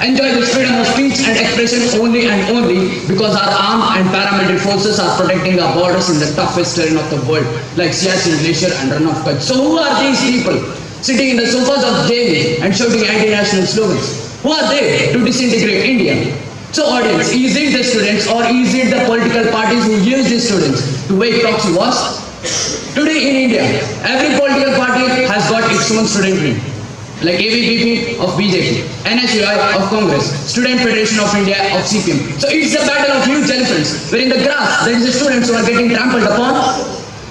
enjoy this freedom of speech and expression only and only because our armed and paramilitary forces are protecting our borders in the toughest terrain of the world, like Siachen Glacier and Run of Kutch. So who are these people sitting in the sofas of JNU and shouting anti-national slogans? Who are they to disintegrate India? So audience, is it the students or is it the political parties who use these students to wage proxy wars? Today in India, every political party has got its own student wing. Like ABVP of BJP, NSUI of Congress, Student Federation of India of CPM. So it's a battle of huge elephants, where in the grass there is the students who are getting trampled upon.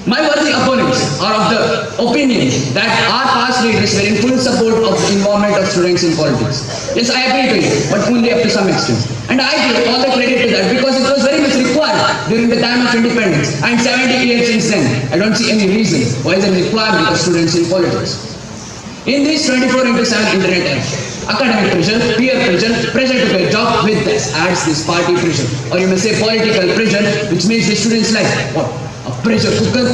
My worthy opponents are of the opinion that our past leaders were in full support of the involvement of students in politics. Yes, I agree to it, but only up to some extent. And I give all the credit to that because it was very much required during the time of independence. And 70 years since then, I don't see any reason why there is a requirement of students in politics. In this 24/7 internet era, academic pressure, peer pressure, pressure to get a job with this adds this party pressure, or you may say political pressure, which makes the students like what? A pressure cooker.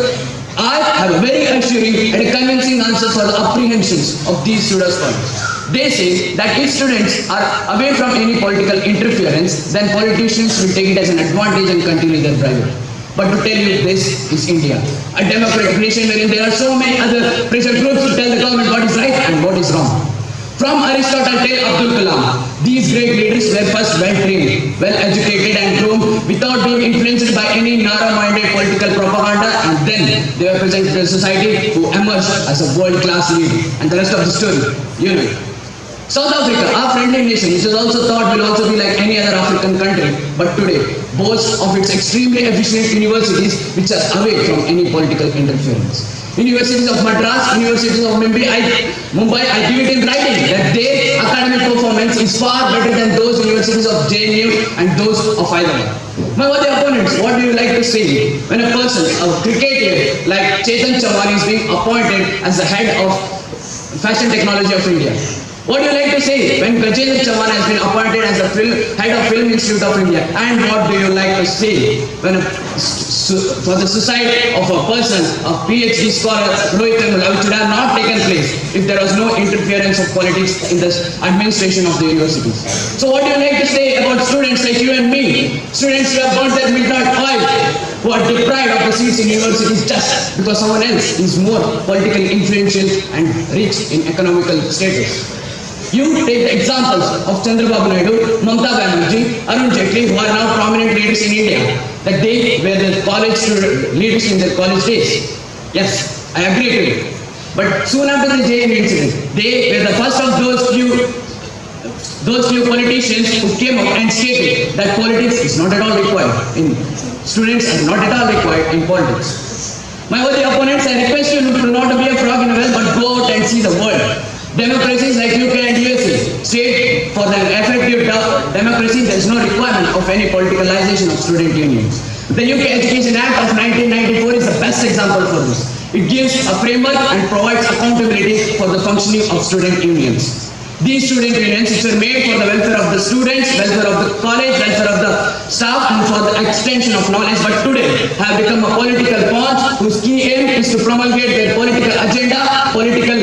I have a very assuring and a convincing answer for the apprehensions of these students' points. They say that if students are away from any political interference, then politicians will take it as an advantage and continue their bribery. But to tell you, this is India, a democratic nation wherein there are so many other pressure groups to tell the government what is right and what is wrong. From Aristotle till Abdul Kalam, these great leaders were first well-trained, well-educated and groomed without being influenced by any narrow-minded political propaganda, and then they were presented to the society who emerged as a world-class leader. And the rest of the story, you know. South Africa, our friendly nation, which is also thought will also be like any other African country, but today boasts of its extremely efficient universities which are away from any political interference. Universities of Madras, Universities of Mumbai, I give it in writing that their academic performance is far better than those universities of JNU and those of Hyderabad. My other opponents, what do you like to say when a person, a cricketer like Chetan Chauhan is being appointed as the head of fashion technology of India? What do you like to say when Gajendra Chauhan has been appointed as the head of Film Institute of India? And what do you like to say when for the suicide of a person, a PhD scholar, Rohit Vemula, which would have not taken place if there was no interference of politics in the administration of the universities? So what do you like to say about students like you and me? Students who have burnt their midnight oil, who are deprived of the seats in universities just because someone else is more politically influential and rich in economical status. You take the examples of Chandrababu Naidu, Mamata Banerjee, Arun Jaitley, who are now prominent leaders in India, that they were the college leaders in their college days. Yes, I agree to it. But soon after the JNU incident, they were the first of those few politicians who came out and stated that politics is not at all required in students are not at all required in politics. My worthy opponents, I request you to not be a frog in a well, but go out and see the world. Democracies like UK and USA state for the effective democracy there is no requirement of any politicalization of student unions. The UK Education Act of 1994 is the best example for this. It gives a framework and provides accountability for the functioning of student unions. These student unions, which were made for the welfare of the students, welfare of the college, welfare of the staff, and for the extension of knowledge, but today have become a political pawn whose key aim is to promulgate their political agenda, political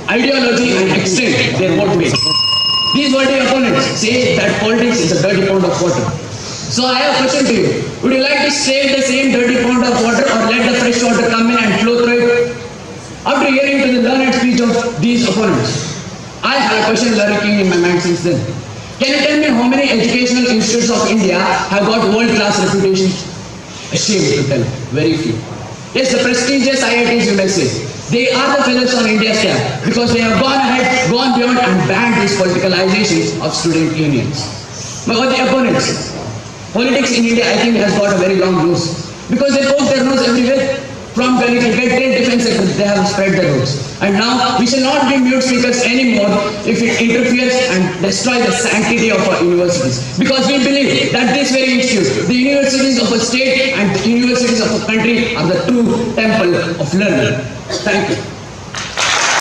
ideology, and extend their vote base. These worthy opponents say that politics is a dirty pound of water. So I have a question to you. Would you like to save the same dirty pound of water or let the fresh water come in and flow through it? After hearing to the learned speech of these opponents, I have a question lurking in my mind since then. Can you tell me how many educational institutes of India have got world-class reputation? Ashamed to tell. Very few. Yes, the prestigious IITs, you may say. They are the feathers on India's cap because they have gone ahead, gone beyond and banned these politicalizations of student unions. But what the opponents? Politics in India, I think, has got a very long nose because they poke their nose everywhere. From gully cricket till defense sector, they have spread their roots. And now we shall not be mute speakers anymore if it interferes and destroys the sanctity of our universities. Because we believe that this very institute, the universities of a state and the universities of a country, are the true temple of learning. Thank you.